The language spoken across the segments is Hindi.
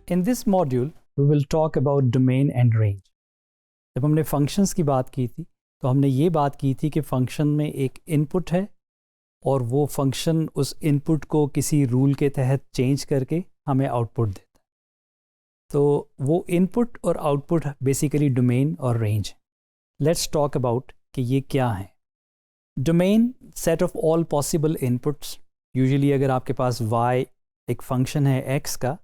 In this module, we will talk about domain and range. जब हमने फंक्शंस की बात की थी तो हमने ये बात की थी कि फंक्शन में एक इनपुट है और वो फंक्शन उस इनपुट को किसी रूल के तहत चेंज करके हमें आउटपुट देता है। तो वो इनपुट और आउटपुट बेसिकली डोमेन और रेंज है। लेट्स टॉक अबाउट कि ये क्या है। Domain set of all possible inputs. Usually अगर आपके पास y एक फंक्शन है x का,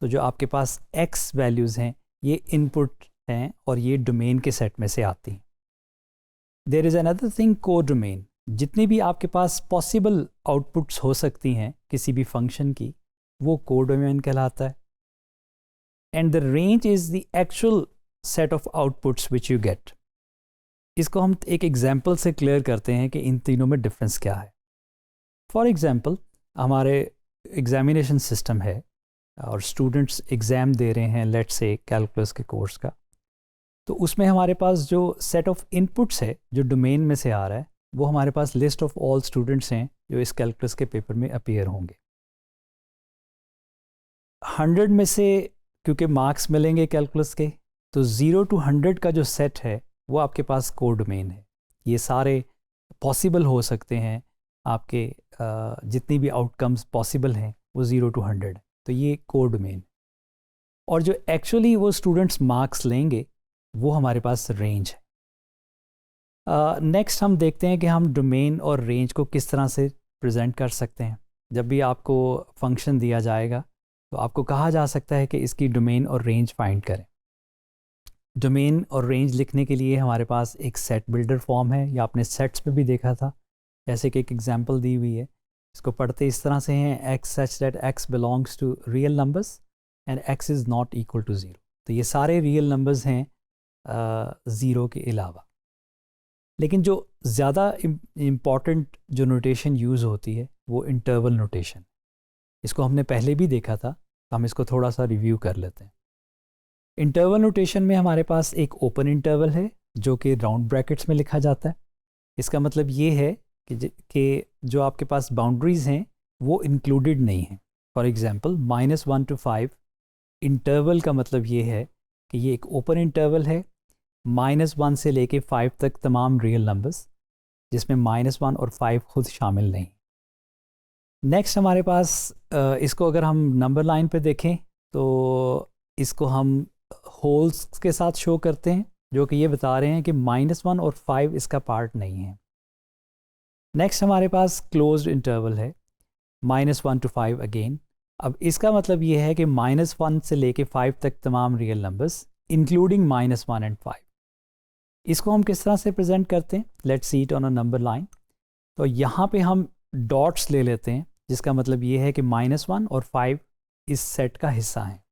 तो जो आपके पास x वैल्यूज़ हैं ये इनपुट हैं और ये डोमेन के सेट में से आती हैं। देयर इज़ अनदर थिंग को डोमेन। जितनी भी आपके पास पॉसिबल आउटपुट्स हो सकती हैं किसी भी फंक्शन की, वो को डोमेन कहलाता है। And the range is the actual set of outputs which you get. इसको हम एक एग्जांपल से क्लियर करते हैं कि इन तीनों में डिफरेंस क्या है। फॉर एग्जांपल, हमारे एग्जामिनेशन सिस्टम है और स्टूडेंट्स एग्ज़ाम दे रहे हैं, लेट्स से कैलकुलस के कोर्स का, तो उसमें हमारे पास जो सेट ऑफ इनपुट्स है जो डोमेन में से आ रहा है, वो हमारे पास लिस्ट ऑफ ऑल स्टूडेंट्स हैं जो इस कैलकुलस के पेपर में अपीयर होंगे। 100 में से क्योंकि मार्क्स मिलेंगे कैलकुलस के, तो 0 to 100 का जो सेट है वो आपके पास को डोमेन है। ये सारे पॉसिबल हो सकते हैं, आपके जितनी भी आउटकम्स पॉसिबल हैं वो 0 to 100 है, तो ये को डोमेन। और जो एक्चुअली वो स्टूडेंट्स मार्क्स लेंगे वो हमारे पास रेंज है। नेक्स्ट हम देखते हैं कि हम डोमेन और रेंज को किस तरह से प्रेजेंट कर सकते हैं। जब भी आपको फंक्शन दिया जाएगा तो आपको कहा जा सकता है कि इसकी डोमेन और रेंज फाइंड करें। डोमेन और रेंज लिखने के लिए हमारे पास एक सेट बिल्डर फॉर्म है, या आपने सेट्स पे भी देखा था, जैसे कि एक एग्जांपल दी हुई है। इसको पढ़ते इस तरह से हैं, x such that x belongs to real numbers and x is not equal to 0। तो ये सारे रियल नंबर्स हैं 0 के अलावा। लेकिन जो ज़्यादा इम्पॉर्टेंट जो नोटेशन यूज़ होती है वो इंटरवल नोटेशन। इसको हमने पहले भी देखा था, तो हम इसको थोड़ा सा रिव्यू कर लेते हैं। इंटरवल नोटेशन में हमारे पास एक ओपन इंटरवल है जो कि राउंड ब्रैकेट्स में लिखा जाता है। इसका मतलब ये है कि जो आपके पास बाउंड्रीज़ हैं वो इंक्लूडेड नहीं हैं। फॉर एग्जांपल -1 to 5 इंटरवल का मतलब ये है कि ये एक ओपन इंटरवल है। -1 से लेके 5 तक तमाम रियल नंबर्स, जिसमें -1 और 5 खुद शामिल नहीं। नेक्स्ट हमारे पास इसको अगर हम नंबर लाइन पे देखें तो इसको हम होल्स के साथ शो करते हैं, जो कि ये बता रहे हैं कि -1 और 5 इसका पार्ट नहीं है। नेक्स्ट हमारे पास क्लोज्ड इंटरवल है, -1 to 5 अगेन। अब इसका मतलब ये है कि -1 से लेके 5 तक तमाम रियल नंबर्स इंक्लूडिंग -1 and 5। इसको हम किस तरह से प्रेजेंट करते हैं, let's see it on a number line. तो यहाँ पे हम डॉट्स ले लेते हैं, जिसका मतलब ये है कि -1 और 5 इस सेट का हिस्सा हैं।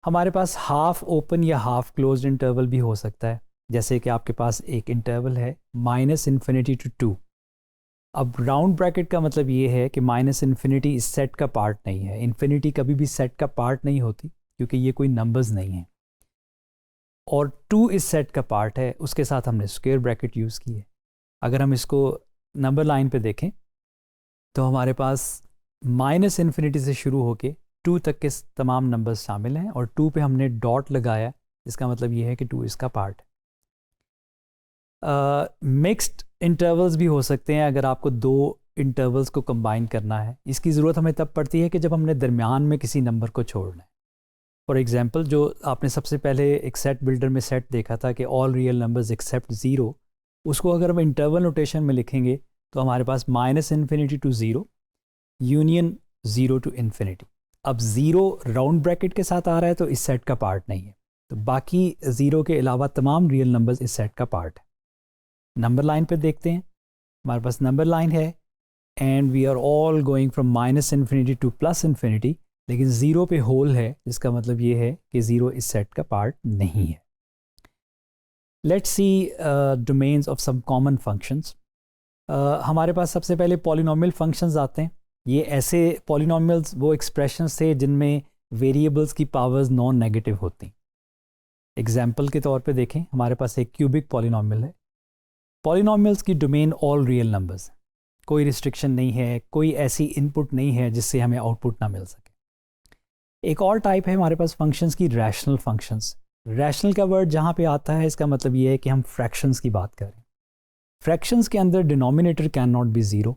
हमारे पास हाफ ओपन या हाफ क्लोज्ड इंटरवल भी हो सकता है, जैसे कि आपके पास एक इंटरवल है -∞ to 2। अब राउंड ब्रैकेट का मतलब ये है कि -∞ इस सेट का पार्ट नहीं है। इन्फिनिटी कभी भी सेट का पार्ट नहीं होती क्योंकि ये कोई नंबर्स नहीं हैं। और 2 इस सेट का पार्ट है, उसके साथ हमने स्क्वायर ब्रैकेट यूज़ की है। अगर हम इसको नंबर लाइन पे देखें तो हमारे पास -∞ से शुरू होके 2 तक के तमाम नंबर्स शामिल हैं और 2 पे हमने डॉट लगाया, इसका मतलब ये है कि 2 इसका पार्ट है। मिक्स्ड इंटरवल्स भी हो सकते हैं अगर आपको 2 इंटरवल्स को कंबाइन करना है। इसकी ज़रूरत हमें तब पड़ती है कि जब हमने दरमियान में किसी नंबर को छोड़ना है। फॉर एग्जांपल, जो आपने सबसे पहले एक सेट बिल्डर में सेट देखा था कि ऑल रियल नंबर्स एक्सेप्ट 0, उसको अगर हम इंटरवल नोटेशन में लिखेंगे तो हमारे पास -∞ to 0 यूनियन 0 to ∞। अब 0 राउंड ब्रैकेट के साथ आ रहा है तो इस सेट का पार्ट नहीं है, तो बाकी 0 के अलावा तमाम रियल नंबर्स इस सेट का पार्ट है। नंबर लाइन पे देखते हैं, हमारे पास नंबर लाइन है and we are all going from -∞ to +∞, लेकिन 0 पे होल है, जिसका मतलब ये है कि 0 इस सेट का पार्ट नहीं है। Let's see domains of some common functions. हमारे पास सबसे पहले पॉलिनोमियल फंक्शंस आते हैं। ये ऐसे पॉलिनोमियल्स वो एक्सप्रेशंस थे जिनमें वेरिएबल्स की पावर्स नॉन नेगेटिव होती। एग्जाम्पल के तौर पे देखें, हमारे पास एक क्यूबिक पॉलिनोमियल है। पॉलिनोमियल्स की डोमेन ऑल रियल नंबर्स, कोई रिस्ट्रिक्शन नहीं है, कोई ऐसी इनपुट नहीं है जिससे हमें आउटपुट ना मिल सके। एक और टाइप है हमारे पास फंक्शंस की, रैशनल फंक्शंस। रैशनल का वर्ड जहाँ पे आता है इसका मतलब ये है कि हम फ्रैक्शंस की बात करें। फ्रैक्शंस के अंदर denominator can not be zero,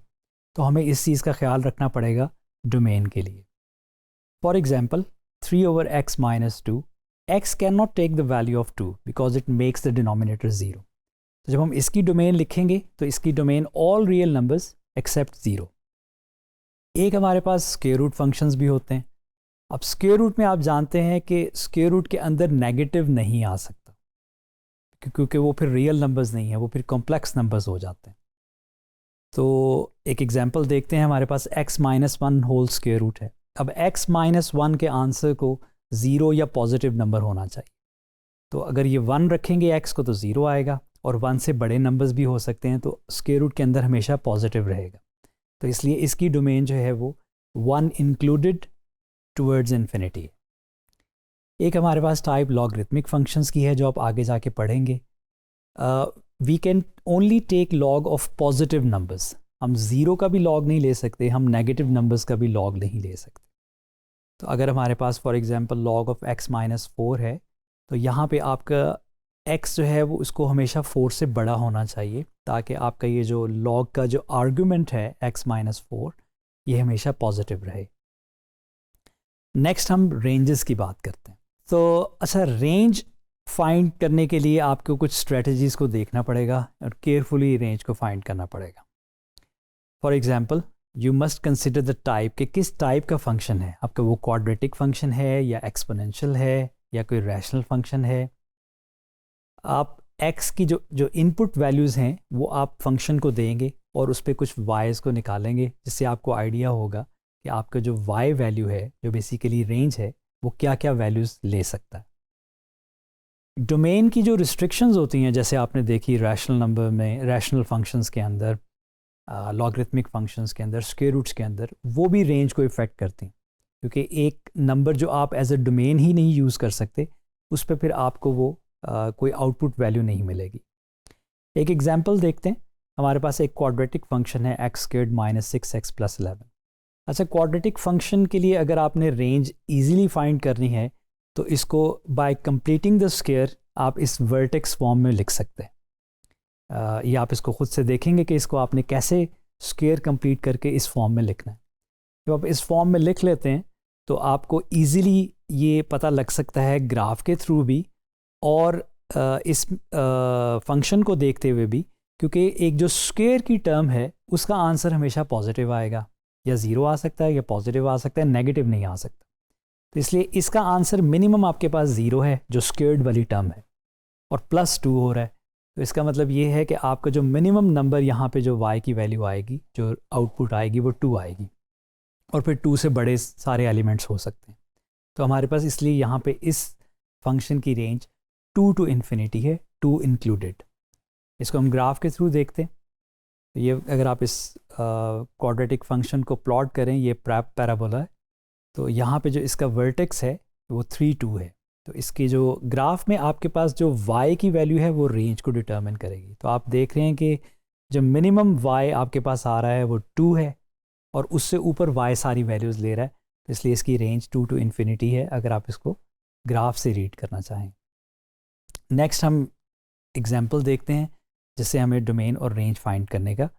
तो हमें इस चीज़ का ख्याल रखना पड़ेगा डोमेन के लिए। For example 3/x minus 2, x can not take the value of 2 because it makes the denominator zero. तो जब हम इसकी डोमेन लिखेंगे तो इसकी domain all real numbers except zero. एक हमारे पास स्क्वायर रूट फंक्शंस भी होते हैं। अब स्क्वायर रूट में आप जानते हैं कि स्क्वायर रूट के अंदर नेगेटिव नहीं आ सकता, क्योंकि वो फिर रियल नंबर्स नहीं है, वो फिर कॉम्प्लेक्स नंबर्स हो जाते हैं। तो एक एग्जांपल देखते हैं, हमारे पास x minus one whole square root है। अब x माइनस वन के आंसर को ज़ीरो या पॉजिटिव नंबर होना चाहिए। तो अगर ये 1 रखेंगे x को तो ज़ीरो आएगा, और 1 से बड़े नंबर्स भी हो सकते हैं, तो स्क्वायर रूट के अंदर हमेशा पॉजिटिव रहेगा। तो इसलिए इसकी डोमेन जो है वो 1 इंक्लूडेड टूवर्ड्स इन्फिनिटी है। एक हमारे पास टाइप लॉगरिथमिक फंक्शंस की है जो आप आगे जाके पढ़ेंगे। We can only take log of positive numbers. हम ज़ीरो का भी लॉग नहीं ले सकते, हम नेगेटिव नंबर्स का भी लॉग नहीं ले सकते। तो अगर हमारे पास for example log of x minus 4 है, तो यहाँ पे आपका x जो है वो उसको हमेशा 4 से बड़ा होना चाहिए, ताकि आपका ये जो लॉग का जो आर्गुमेंट है x माइनस 4, ये हमेशा पॉजिटिव रहे। नेक्स्ट हम रेंजेस की बात करते हैं। तो अच्छा, रेंज फाइंड करने के लिए आपको कुछ स्ट्रेटजीज़ को देखना पड़ेगा और केयरफुली रेंज को फाइंड करना पड़ेगा। For example you must consider the type, कि किस टाइप का फंक्शन है आपका, वो क्वाड्रेटिक फंक्शन है या एक्सपोनेंशियल है या कोई रैशनल फंक्शन है। आप x की जो इनपुट वैल्यूज़ हैं वो आप फंक्शन को देंगे और उस पर कुछ y's को निकालेंगे, जिससे आपको आइडिया होगा कि आपका जो y वैल्यू है, जो बेसिकली रेंज है, वो क्या क्या वैल्यूज़ ले सकता है। डोमेन की जो रिस्ट्रिक्शंस होती हैं, जैसे आपने देखी रैशनल नंबर में, रैशनल फंक्शंस के अंदर, लॉगरिथमिक फंक्शंस के अंदर, स्क्वायर रूट्स के अंदर, वो भी रेंज को इफ़ेक्ट करती हैं, क्योंकि एक नंबर जो आप एज अ डोमेन ही नहीं यूज़ कर सकते, उस पर फिर आपको वो कोई आउटपुट वैल्यू नहीं मिलेगी। एक एग्जांपल देखते हैं। हमारे पास एक क्वाड्रेटिक फंक्शन है x squared minus 6x plus 11। अच्छा, क्वाड्रेटिक फंक्शन के लिए अगर आपने रेंज इजीली फाइंड करनी है, तो इसको बाय कंप्लीटिंग द स्क्वायर आप इस वर्टेक्स फॉर्म में लिख सकते हैं। ये आप इसको खुद से देखेंगे कि इसको आपने कैसे स्क्वायर कंप्लीट करके इस फॉर्म में लिखना है। जब आप इस फॉर्म में लिख लेते हैं तो आपको ईज़िली ये पता लग सकता है ग्राफ के थ्रू भी, और इस फंक्शन को देखते हुए भी, क्योंकि एक जो स्क्वायर की टर्म है उसका आंसर हमेशा पॉजिटिव आएगा, या ज़ीरो आ सकता है या पॉजिटिव आ सकता है, नेगेटिव नहीं आ सकता। तो इसलिए इसका आंसर मिनिमम आपके पास ज़ीरो है जो स्क्वायर्ड वाली टर्म है, और +2 हो रहा है। तो इसका मतलब ये है कि आपका जो मिनिमम नंबर यहाँ पे जो y की वैल्यू आएगी, जो आउटपुट आएगी, वो 2 आएगी, और फिर 2 से बड़े सारे एलिमेंट्स हो सकते हैं। तो हमारे पास इसलिए यहाँ पे इस फंक्शन की रेंज 2 टू इन्फिनिटी है, 2 इंक्लूडेड। इसको हम ग्राफ के थ्रू देखते हैं। तो ये अगर आप इस क्वाड्रेटिक फंक्शन को प्लॉट करें, ये पैराबोला है, तो यहाँ पे जो इसका वर्टेक्स है वो 3 2 है। तो इसकी जो ग्राफ में आपके पास जो y की वैल्यू है वो रेंज को डिटर्मिन करेगी। तो आप देख रहे हैं कि जो मिनिमम y आपके पास आ रहा है वो 2 है, और उससे ऊपर y सारी वैल्यूज़ ले रहा है, तो इसलिए इसकी रेंज 2 टू इन्फिनिटी है, अगर आप इसको ग्राफ से रीड करना चाहें। नेक्स्ट हम एग्जांपल देखते हैं जिससे हमें डोमेन और रेंज फाइंड करने का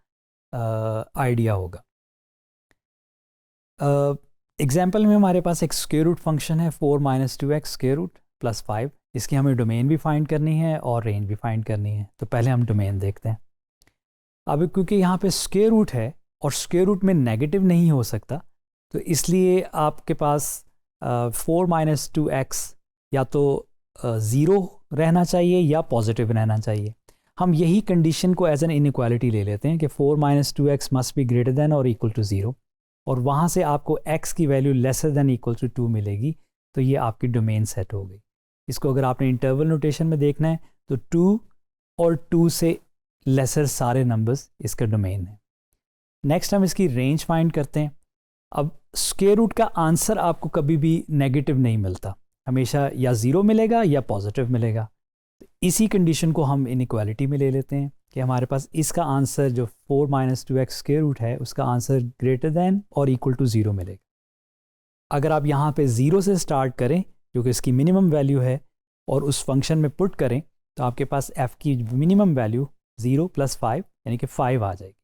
आइडिया होगा। एग्जांपल में हमारे पास एक स्क्वायर रूट फंक्शन है 4 - 2x स्क्वायर रूट प्लस 5। इसकी हमें डोमेन भी फाइंड करनी है और रेंज भी फाइंड करनी है। तो पहले हम डोमेन देखते हैं। अब क्योंकि यहाँ पे स्क्वायर रूट है और स्क्वायर रूट में नेगेटिव नहीं हो सकता, तो इसलिए आपके पास 4 - 2x या तो 0 रहना चाहिए या पॉजिटिव रहना चाहिए। हम यही कंडीशन को एज एन इनइक्वालिटी ले लेते हैं कि 4 - 2x must be greater than और इक्वल टू 0, और वहाँ से आपको x की value lesser than equal to 2 मिलेगी। तो ये आपकी डोमेन सेट हो गई। इसको अगर आपने इंटरवल नोटेशन में देखना है तो 2 और 2 से लेसर सारे नंबर्स इसका डोमेन है। नेक्स्ट हम इसकी रेंज फाइंड करते हैं। अब स्क्वायर रूट का आंसर आपको कभी भी नेगेटिव नहीं मिलता, हमेशा या 0 मिलेगा या पॉजिटिव मिलेगा। इसी कंडीशन को हम इनइक्वालिटी में ले लेते हैं कि हमारे पास इसका आंसर जो 4 - 2x स्क्वायर रूट है उसका आंसर ग्रेटर देन और इक्वल टू 0 मिलेगा। अगर आप यहाँ पे 0 से स्टार्ट करें जो कि इसकी मिनिमम वैल्यू है और उस फंक्शन में पुट करें तो आपके पास f की मिनिमम वैल्यू 0 + 5 यानी कि 5 आ जाएगी।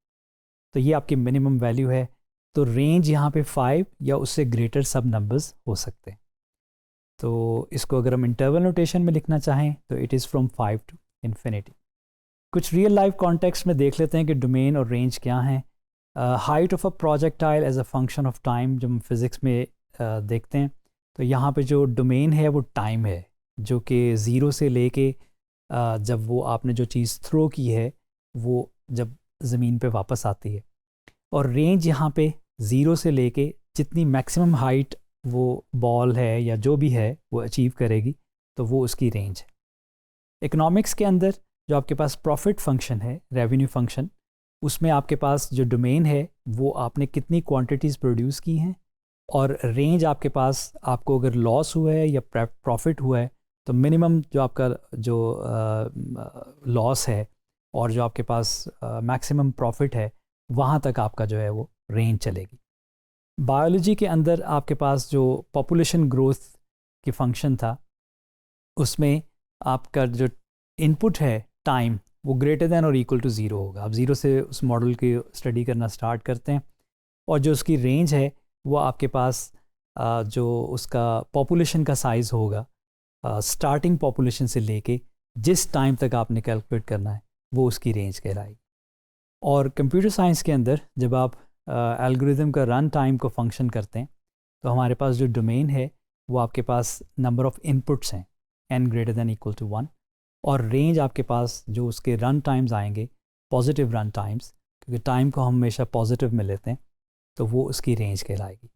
तो ये आपकी मिनिमम वैल्यू है। तो रेंज यहाँ पे 5 या उससे ग्रेटर सब नंबर्स हो सकते हैं। तो इसको अगर हम इंटरवल नोटेशन में लिखना चाहें तो it is from 5 to infinity। कुछ रियल लाइफ कॉन्टेक्स्ट में देख लेते हैं कि डोमेन और रेंज क्या हैं। Height of a projectile as a function of time जब हम फिज़िक्स में देखते हैं तो यहाँ पे जो डोमेन है वो टाइम है, जो कि 0 से लेके जब वो आपने जो चीज़ थ्रो की है वो जब ज़मीन पे वापस आती है। और रेंज यहाँ पे 0 से लेके जितनी मैक्सिमम हाइट वो बॉल है या जो भी है वो अचीव करेगी तो वो उसकी रेंज है। इकोनॉमिक्स के अंदर जो आपके पास प्रॉफिट फंक्शन है, रेवेन्यू फंक्शन, उसमें आपके पास जो डोमेन है वो आपने कितनी क्वांटिटीज़ प्रोड्यूस की हैं, और रेंज आपके पास आपको अगर लॉस हुआ है या प्रॉफिट हुआ है तो मिनिमम जो आपका जो लॉस है और जो आपके पास मैक्सिमम प्रॉफिट है वहाँ तक आपका जो है वो रेंज चलेगी। बायोलॉजी के अंदर आपके पास जो पॉपुलेशन ग्रोथ की फंक्शन था उसमें आपका जो इनपुट है टाइम वो ग्रेटर दैन और इक्वल टू 0 होगा। आप 0 से उस मॉडल की स्टडी करना स्टार्ट करते हैं और जो उसकी रेंज है वो आपके पास जो उसका पॉपुलेशन का साइज़ होगा स्टार्टिंग पॉपुलेशन से लेके जिस टाइम तक आपने कैलकुलेट करना है वो उसकी रेंज कहलाएगी। और कंप्यूटर साइंस के अंदर जब आप एल्गोरिदम का रन टाइम को फंक्शन करते हैं तो हमारे पास जो डोमेन है वो आपके पास नंबर ऑफ़ इनपुट्स हैं n greater than equal to 1, और रेंज आपके पास जो उसके रन टाइम्स आएंगे पॉजिटिव रन टाइम्स, क्योंकि टाइम को हम हमेशा पॉजिटिव में लेते हैं, तो वो उसकी रेंज कहलाएगी।